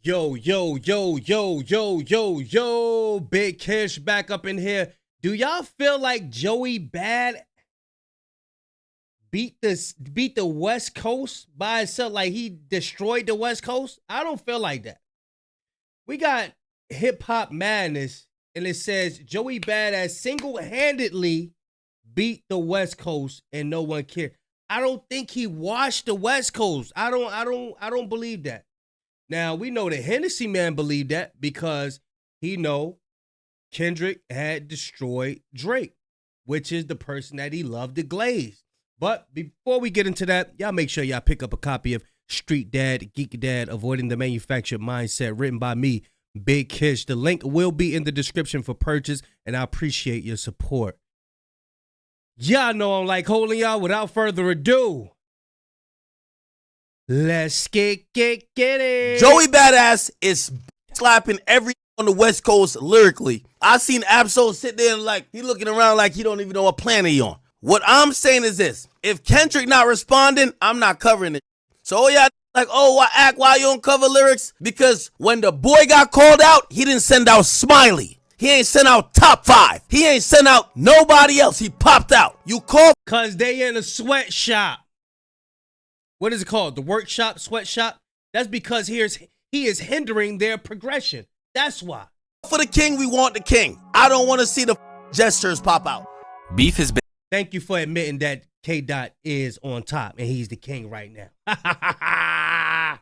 Yo, yo, yo, yo, yo, yo, yo, Big Kish back up in here. Do y'all feel like Joey Bad beat the West Coast by itself? Like he destroyed the West Coast? I don't feel like that. We got Hip Hop Madness, and it says Joey Badass single-handedly beat the West Coast and no one cared. I don't think he washed the West Coast. I don't believe that. Now, we know the Hennessy man believed that because he know Kendrick had destroyed Drake, which is the person that he loved to glaze. But before we get into that, y'all make sure y'all pick up a copy of Street Dad, Geek Dad, Avoiding the Manufactured Mindset, written by me, Big Kish. The link will be in the description for purchase, and I appreciate your support. Y'all know I'm like holding y'all. Without further ado, let's get it. Joey Badass is slapping every on the West Coast lyrically. I seen Absol sit there and like he looking around like he don't even know what planet he on. What I'm saying is this: if Kendrick not responding, I'm not covering it. So all y'all like, why you don't cover lyrics? Because when the boy got called out, he didn't send out Smiley. He ain't sent out top 5. He ain't sent out nobody else. He popped out. You call cause they in a sweatshop. What is it called? The workshop, sweatshop? That's because he is hindering their progression. That's why. For the king, we want the king. I don't want to see the gestures pop out. Beef has been. Thank you for admitting that K. Dot is on top and he's the king right now.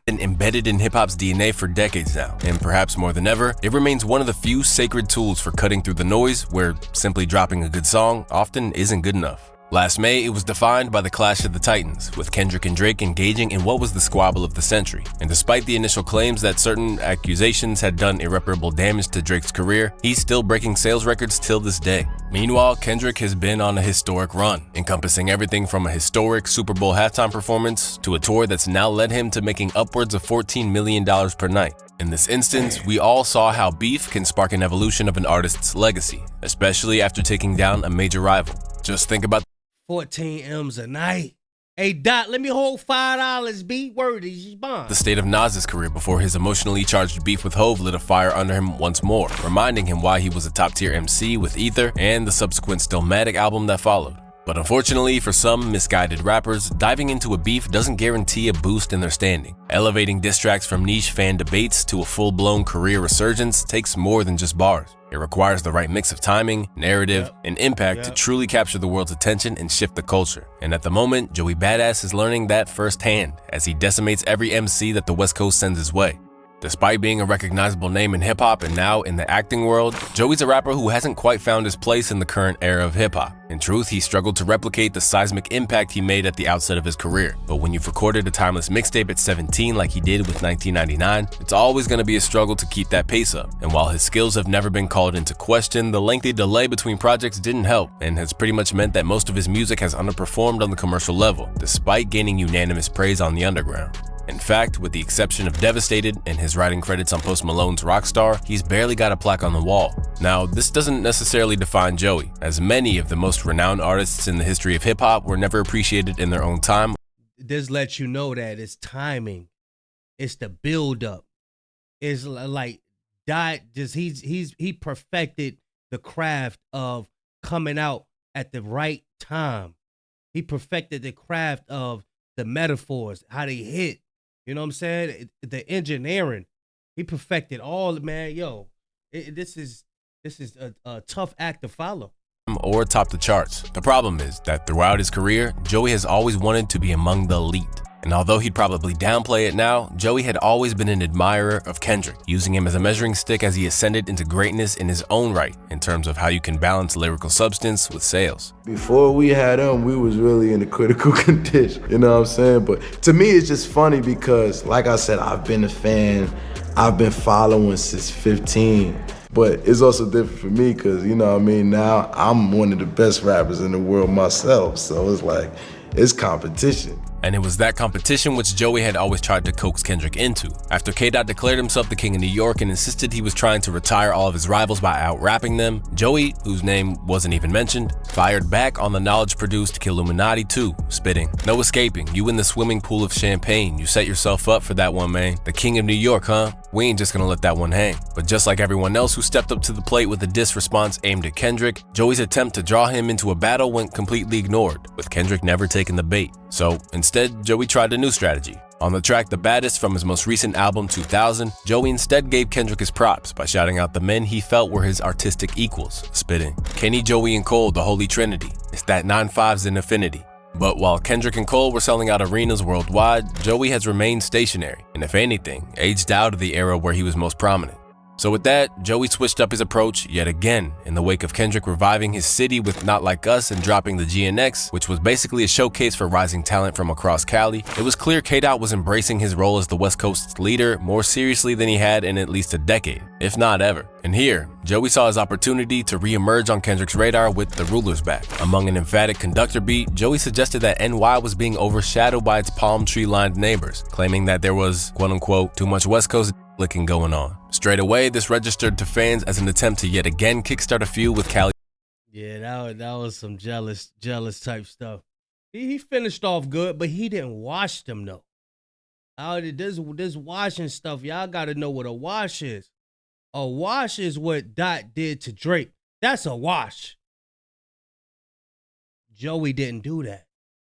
Been embedded in hip-hop's DNA for decades now, and perhaps more than ever, it remains one of the few sacred tools for cutting through the noise where simply dropping a good song often isn't good enough. Last May, it was defined by the Clash of the Titans, with Kendrick and Drake engaging in what was the squabble of the century. And despite the initial claims that certain accusations had done irreparable damage to Drake's career, he's still breaking sales records till this day. Meanwhile, Kendrick has been on a historic run, encompassing everything from a historic Super Bowl halftime performance to a tour that's now led him to making upwards of $14 million per night. In this instance, we all saw how beef can spark an evolution of an artist's legacy, especially after taking down a major rival. Just think about 14 M's a night. Hey, Dot, let me hold $5, B. Word is your bond. the state of Nas's career before his emotionally charged beef with Hove lit a fire under him once more, reminding him why he was a top-tier MC with Ether and the subsequent Stillmatic album that followed. But unfortunately for some misguided rappers, diving into a beef doesn't guarantee a boost in their standing. Elevating diss tracks from niche fan debates to a full-blown career resurgence takes more than just bars. It requires the right mix of timing, narrative, and impact to truly capture the world's attention and shift the culture. And at the moment, Joey Badass is learning that firsthand as he decimates every MC that the West Coast sends his way. Despite being a recognizable name in hip-hop and now in the acting world, Joey's a rapper who hasn't quite found his place in the current era of hip-hop. In truth, he struggled to replicate the seismic impact he made at the outset of his career. But when you've recorded a timeless mixtape at 17 like he did with 1999, it's always going to be a struggle to keep that pace up. And while his skills have never been called into question, the lengthy delay between projects didn't help and has pretty much meant that most of his music has underperformed on the commercial level, despite gaining unanimous praise on the underground. In fact, with the exception of Devastated and his writing credits on Post Malone's Rockstar, he's barely got a plaque on the wall. Now, this doesn't necessarily define Joey, as many of the most renowned artists in the history of hip-hop were never appreciated in their own time. This lets you know that it's timing. It's the build-up. It's like he perfected the craft of coming out at the right time. He perfected the craft of the metaphors, how they hit. You know what I'm saying? The engineering, he perfected all. Man, yo, this is a tough act to follow. Or top the charts. The problem is that throughout his career, Joey has always wanted to be among the elite. And although he'd probably downplay it now, Joey had always been an admirer of Kendrick, using him as a measuring stick as he ascended into greatness in his own right in terms of how you can balance lyrical substance with sales. Before we had him, we was really in a critical condition, you know what I'm saying? But to me, it's just funny because, like I said, I've been a fan, I've been following since 15. But it's also different for me because, you know what I mean, now I'm one of the best rappers in the world myself. So it's like, it's competition. And it was that competition which Joey had always tried to coax Kendrick into. After K-Dot declared himself the king of New York and insisted he was trying to retire all of his rivals by out-rapping them, Joey, whose name wasn't even mentioned, fired back on the knowledge-produced Killuminati 2, spitting, "No escaping, you in the swimming pool of champagne, you set yourself up for that one, man. The king of New York, huh? we ain't just gonna let that one hang. But just like everyone else who stepped up to the plate with a diss response aimed at Kendrick, Joey's attempt to draw him into a battle went completely ignored, with Kendrick never taking the bait. So instead, Joey tried a new strategy. On the track The Baddest from his most recent album 2000, Joey instead gave Kendrick his props by shouting out the men he felt were his artistic equals, spitting, "Kenny, Joey, and Cole, the holy trinity. It's that 9-5s in affinity." But while Kendrick and Cole were selling out arenas worldwide, Joey has remained stationary, and if anything, aged out of the era where he was most prominent. So with that, Joey switched up his approach yet again in the wake of Kendrick reviving his city with Not Like Us and dropping the GNX, which was basically a showcase for rising talent from across Cali. It was clear K-Dot was embracing his role as the West Coast's leader more seriously than he had in at least a decade, if not ever. And here, Joey saw his opportunity to re-emerge on Kendrick's radar with The Ruler's Back. Among an emphatic conductor beat, Joey suggested that NY was being overshadowed by its palm tree-lined neighbors, claiming that there was, quote-unquote, too much West Coast licking going on. Straight away, this registered to fans as an attempt to yet again kickstart a feud with Cali. Yeah, that was some jealous type stuff. He finished off good, but he didn't wash them though. This washing stuff, y'all got to know what a wash is. A wash is what Dot did to Drake. That's a wash. Joey didn't do that.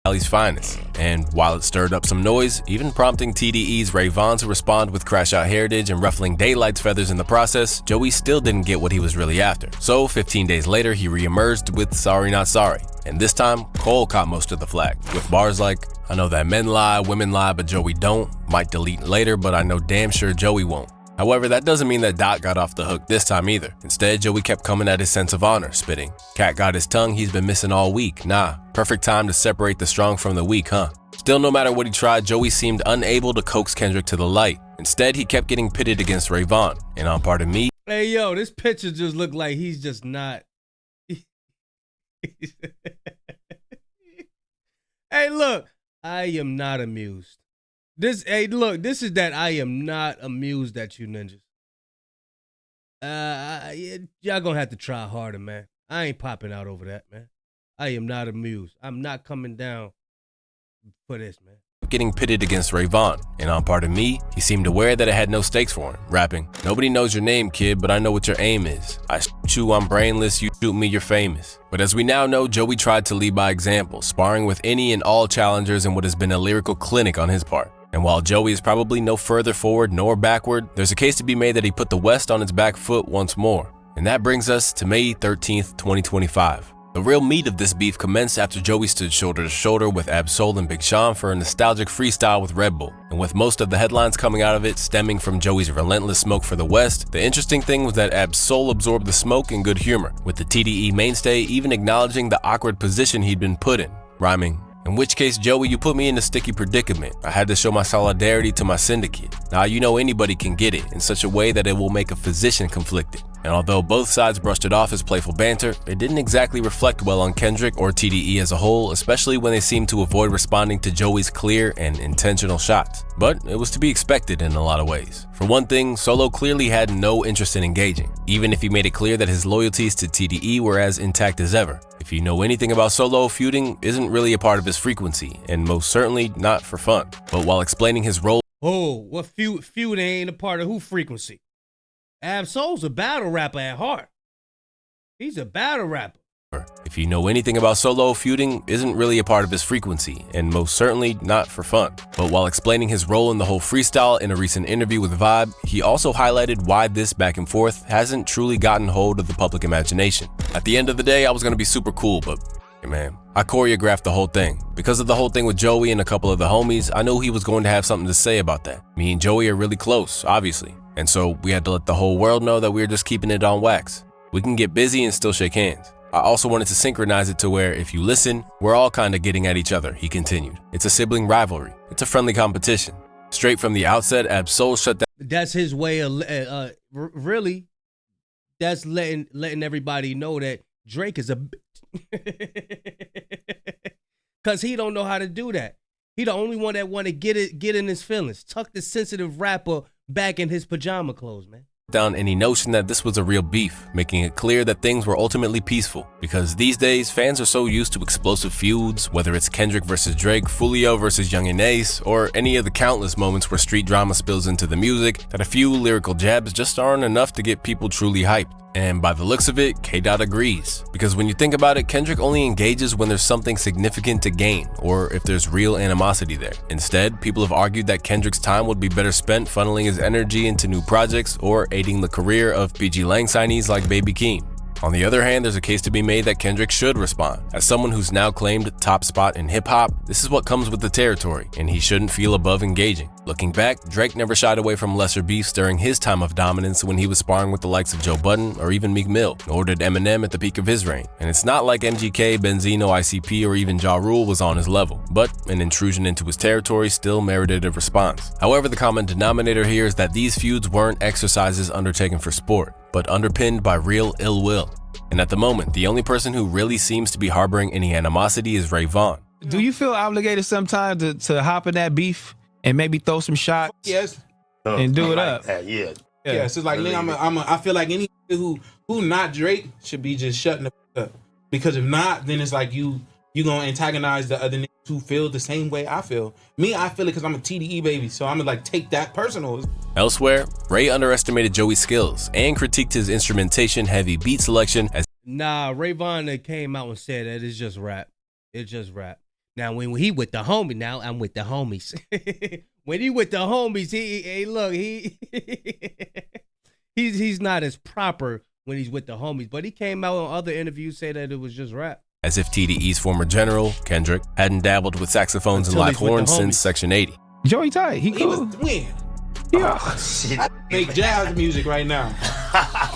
Cali's finest, and while it stirred up some noise, even prompting TDE's Ray Vaughn to respond with Crash Out Heritage and ruffling Daylight's feathers in the process, Joey still didn't get what he was really after. So 15 days later, he re-emerged with Sorry Not Sorry, and this time, Cole caught most of the flack, with bars like, "I know that men lie, women lie, but Joey don't, might delete later, but I know damn sure Joey won't." However, that doesn't mean that Dot got off the hook this time either. Instead, Joey kept coming at his sense of honor, spitting, "Cat got his tongue, he's been missing all week. Nah, perfect time to separate the strong from the weak, huh?" Still, no matter what he tried, Joey seemed unable to coax Kendrick to the light. Instead, he kept getting pitted against Ray Vaughn. And on Pardon Me, hey, yo, this picture just looked like he's just not. Hey, look, I am not amused. This is that I am not amused at you ninjas. Y'all gonna have to try harder, man. I ain't popping out over that, man. I am not amused. I'm not coming down for this, man. Getting pitted against Ray Vaughn, and on Pardon Me, he seemed aware that it had no stakes for him, rapping, "Nobody knows your name, kid, but I know what your aim is. I shoot you, I'm brainless, you shoot me, you're famous." But as we now know, Joey tried to lead by example, sparring with any and all challengers in what has been a lyrical clinic on his part. And while Joey is probably no further forward nor backward, there's a case to be made that he put the West on its back foot once more. And that brings us to May 13th, 2025. The real meat of this beef commenced after Joey stood shoulder to shoulder with Ab-Soul and Big Sean for a nostalgic freestyle with Red Bull. And with most of the headlines coming out of it stemming from Joey's relentless smoke for the West, the interesting thing was that Ab-Soul absorbed the smoke in good humor, with the TDE mainstay even acknowledging the awkward position he'd been put in, rhyming, "In which case, Joey, you put me in a sticky predicament. I had to show my solidarity to my syndicate. Now you know anybody can get it in such a way that it will make a physician conflicted." And although both sides brushed it off as playful banter, it didn't exactly reflect well on Kendrick or TDE as a whole, especially when they seemed to avoid responding to Joey's clear and intentional shots. But it was to be expected in a lot of ways. For one thing, Solo clearly had no interest in engaging, even if he made it clear that his loyalties to TDE were as intact as ever. If you know anything about Solo, feuding isn't really a part of his frequency, and most certainly not for fun. But while explaining his role, what feuding ain't a part of who frequency? Ab-Soul's a battle rapper at heart. He's a battle rapper. If you know anything about Solo, feuding isn't really a part of his frequency, and most certainly not for fun. But while explaining his role in the whole freestyle in a recent interview with Vibe, he also highlighted why this back and forth hasn't truly gotten hold of the public imagination. At the end of the day, I was gonna be super cool, but man, I choreographed the whole thing. Because of the whole thing with Joey and a couple of the homies, I knew he was going to have something to say about that. Me and Joey are really close, obviously. And so we had to let the whole world know that we were just keeping it on wax. We can get busy and still shake hands. I also wanted to synchronize it to where, if you listen, we're all kind of getting at each other, he continued. It's a sibling rivalry. It's a friendly competition. Straight from the outset, Ab-Soul shut down. That's his way of, really, that's letting everybody know that Drake is a because he don't know how to do that. He the only one that want to get in his feelings. Tuck the sensitive rapper back in his pajama clothes, man. down any notion that this was a real beef, making it clear that things were ultimately peaceful. Because these days, fans are so used to explosive feuds, whether it's Kendrick versus Drake, Fulio versus Young and Ace, or any of the countless moments where street drama spills into the music, that a few lyrical jabs just aren't enough to get people truly hyped. And by the looks of it, K-Dot agrees. Because when you think about it, Kendrick only engages when there's something significant to gain, or if there's real animosity there. Instead, people have argued that Kendrick's time would be better spent funneling his energy into new projects or aiding the career of PG Lang signees like Baby Keem. On the other hand, there's a case to be made that Kendrick should respond. As someone who's now claimed top spot in hip-hop, this is what comes with the territory, and he shouldn't feel above engaging. Looking back, Drake never shied away from lesser beefs during his time of dominance when he was sparring with the likes of Joe Budden or even Meek Mill, nor did Eminem at the peak of his reign. And it's not like MGK, Benzino, ICP, or even Ja Rule was on his level, but an intrusion into his territory still merited a response. However, the common denominator here is that these feuds weren't exercises undertaken for sport, but underpinned by real ill will. And at the moment, the only person who really seems to be harboring any animosity is Ray Vaughn. Do you feel obligated sometimes to hop in that beef and maybe throw some shots? Yes. And do it up. Yeah. Yeah. So like, I feel like any who not Drake should be just shutting the fuck up. Because if not, then it's like you gonna antagonize the other niggas who feel the same way I feel. Me, I feel it because I'm a TDE baby, so I'm gonna like take that personal. Elsewhere, Ray underestimated Joey's skills and critiqued his instrumentation-heavy beat selection as Nah, Ray Vaughn came out and said that it's just rap. It's just rap. Now, when he with the homie, now I'm with the homies. When he with the homies, he's not as proper when he's with the homies. But he came out on other interviews say that it was just rap. As if TDE's former general, Kendrick, hadn't dabbled with saxophones and live horns since Section 80. Joey tight. He He cool. was when Yeah. I make jazz music right now.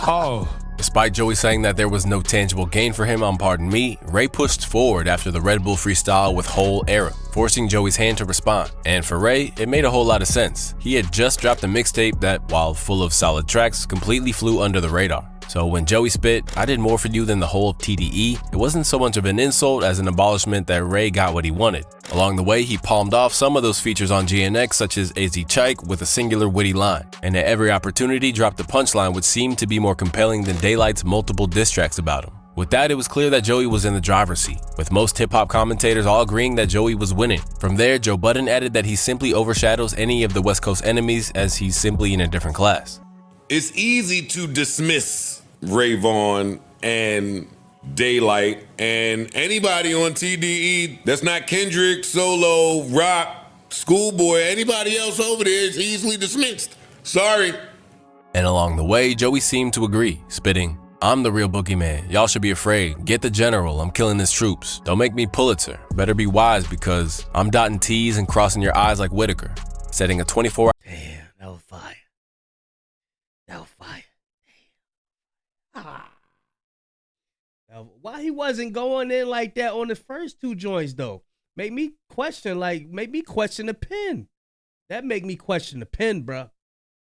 Oh. Despite Joey saying that there was no tangible gain for him on Pardon Me, Ray pushed forward after the Red Bull freestyle with Whole Era, forcing Joey's hand to respond. And for Ray, it made a whole lot of sense. He had just dropped a mixtape that, while full of solid tracks, completely flew under the radar. So when Joey spit, "I did more for you than the whole of TDE," it wasn't so much of an insult as an abolishment that Ray got what he wanted. Along the way, he palmed off some of those features on GNX, such as AZ Chike with a singular witty line, and at every opportunity dropped a punchline which seemed to be more compelling than Daylight's multiple diss tracks about him. With that, it was clear that Joey was in the driver's seat, with most hip-hop commentators all agreeing that Joey was winning. From there, Joe Budden added that he simply overshadows any of the West Coast enemies as he's simply in a different class. It's easy to dismiss Ray Vaughn and Daylight and anybody on TDE that's not Kendrick, Solo, Rock, Schoolboy, anybody else over there is easily dismissed. Sorry. And along the way, Joey seemed to agree, spitting, "I'm the real boogeyman. Y'all should be afraid. Get the general. I'm killing his troops. Don't make me Pulitzer. Better be wise because I'm dotting T's and crossing your I's like Whitaker." Setting a 24-hour. Damn, that was fire. That was fire. Now, why he wasn't going in like that on the first two joints though? Make me question the pen. That make me question the pen, bro.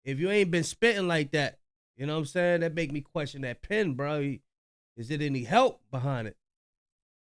If you ain't been spitting like that, you know what I'm saying? That make me question that pen, bro. Is it any help behind it?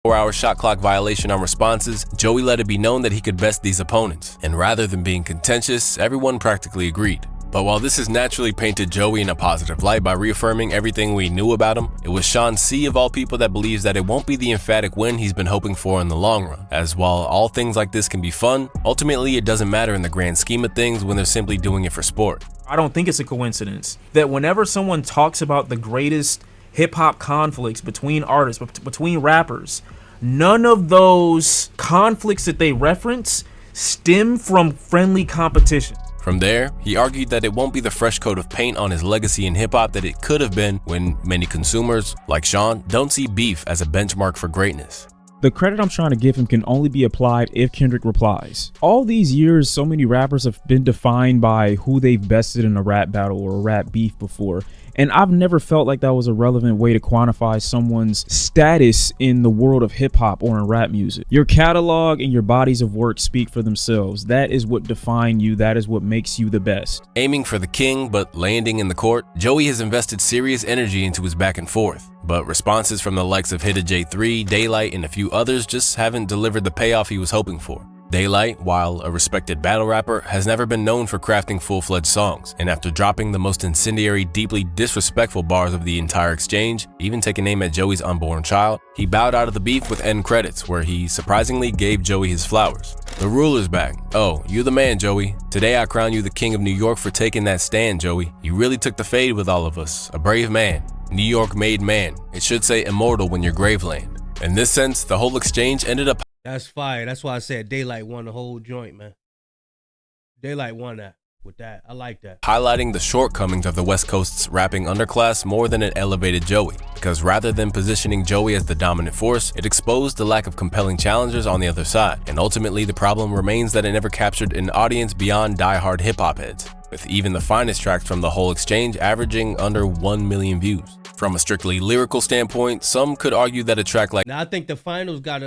4-hour shot clock violation on responses, Joey let it be known that he could best these opponents. And rather than being contentious, everyone practically agreed. But while this has naturally painted Joey in a positive light by reaffirming everything we knew about him, it was Sean C. of all people that believes that it won't be the emphatic win he's been hoping for in the long run. As while all things like this can be fun, ultimately it doesn't matter in the grand scheme of things when they're simply doing it for sport. I don't think it's a coincidence that whenever someone talks about the greatest hip-hop conflicts between artists, between rappers, none of those conflicts that they reference stem from friendly competition. From there, he argued that it won't be the fresh coat of paint on his legacy in hip-hop that it could have been when many consumers, like Sean, don't see beef as a benchmark for greatness. The credit I'm trying to give him can only be applied if Kendrick replies. All these years, so many rappers have been defined by who they've bested in a rap battle or a rap beef before. And I've never felt like that was a relevant way to quantify someone's status in the world of hip hop or in rap music. Your catalog and your bodies of work speak for themselves. That is what define you. That is what makes you the best. Aiming for the king, but landing in the court, Joey has invested serious energy into his back and forth. But responses from the likes of Hidda J3, Daylight, and a few others just haven't delivered the payoff he was hoping for. Daylight, while a respected battle rapper, has never been known for crafting full-fledged songs, and after dropping the most incendiary, deeply disrespectful bars of the entire exchange, even taking aim at Joey's unborn child, he bowed out of the beef with end credits, where he surprisingly gave Joey his flowers. The ruler's back. Oh, you the man, Joey. Today I crown you the king of New York for taking that stand, Joey. You really took the fade with all of us. A brave man. New York made man. It should say immortal when you're Graveland. In this sense, the whole exchange ended up. That's fire. That's why I said Daylight won the whole joint, man. Daylight won that with that. I like that. Highlighting the shortcomings of the West Coast's rapping underclass more than it elevated Joey, because rather than positioning Joey as the dominant force, it exposed the lack of compelling challengers on the other side, and ultimately the problem remains that it never captured an audience beyond die-hard hip-hop heads, with even the finest tracks from the whole exchange averaging under 1 million views. From a strictly lyrical standpoint, some could argue that a track like Now I think the finals got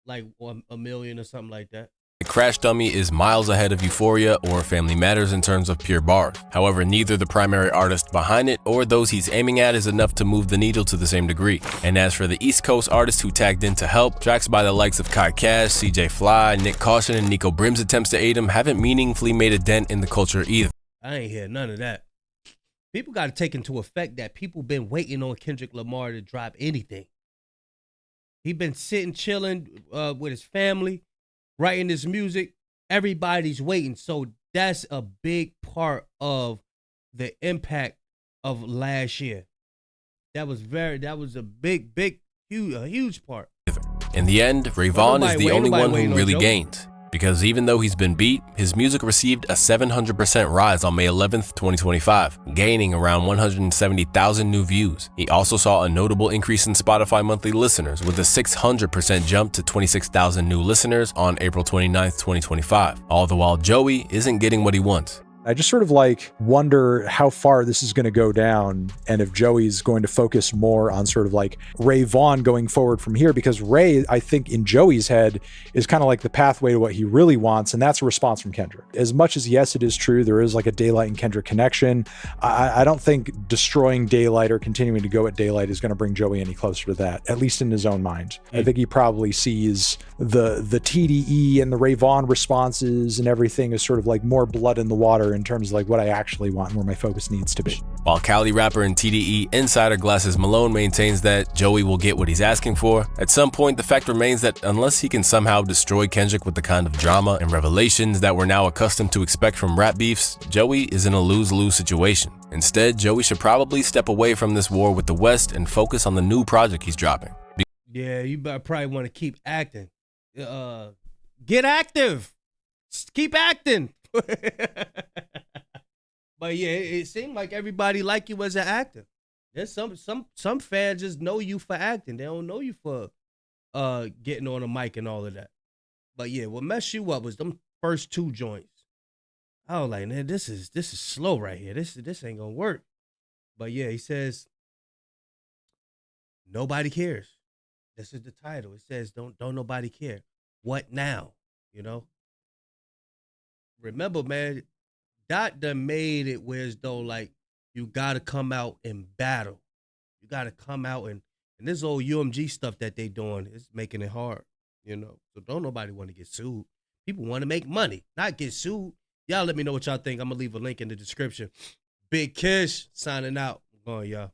like a million or something like that. Crash Dummy is miles ahead of Euphoria or Family Matters in terms of pure bars. However, neither the primary artist behind it or those he's aiming at is enough to move the needle to the same degree. And as for the East Coast artists who tagged in to help, tracks by the likes of Kai Cash, CJ Fly, Nick Caution, and Nico Brim's attempts to aid him haven't meaningfully made a dent in the culture either. I ain't hear none of that. People got to take into effect that people been waiting on Kendrick Lamar to drop anything. He been sitting, chilling with his family, writing his music. Everybody's waiting. So that's a big part of the impact of last year. That was a huge part. In the end, Ray Vaughn is the only one who really Joe. gained. Because even though he's been beat, his music received a 700% rise on May 11th, 2025, gaining around 170,000 new views. He also saw a notable increase in Spotify monthly listeners, with a 600% jump to 26,000 new listeners on April 29th, 2025. All the while Joey isn't getting what he wants. I just sort of like wonder how far this is going to go down and if Joey's going to focus more on sort of like Ray Vaughn going forward from here, because Ray, I think in Joey's head is kind of like the pathway to what he really wants. And that's a response from Kendrick. As much as yes, it is true, there is like a Daylight and Kendrick connection. I don't think destroying Daylight or continuing to go at Daylight is going to bring Joey any closer to that, at least in his own mind. I think he probably sees the TDE and the Ray Vaughn responses and everything as sort of like more blood in the water in terms of like what I actually want and where my focus needs to be. While Cali rapper and TDE insider Glasses Malone maintains that Joey will get what he's asking for, at some point the fact remains that unless he can somehow destroy Kendrick with the kind of drama and revelations that we're now accustomed to expect from rap beefs, Joey is in a lose-lose situation. Instead, Joey should probably step away from this war with the West and focus on the new project he's dropping. Yeah, you probably want to keep acting. Get active. Keep acting. But yeah, it seemed like everybody like you as an actor. There's some fans just know you for acting. They don't know you for getting on a mic and all of that. But yeah, what messed you up was them first two joints. I was like, man, this is slow right here. This ain't gonna work. But yeah, he says nobody cares. This is the title. It says don't nobody care. What now? You know? Remember, man, Dot done made it where as though like you gotta come out and battle. You gotta come out and this old UMG stuff that they doing is making it hard, you know. So don't nobody want to get sued. People want to make money, not get sued. Y'all let me know what y'all think. I'm gonna leave a link in the description. Big Kish signing out. I'm going, y'all.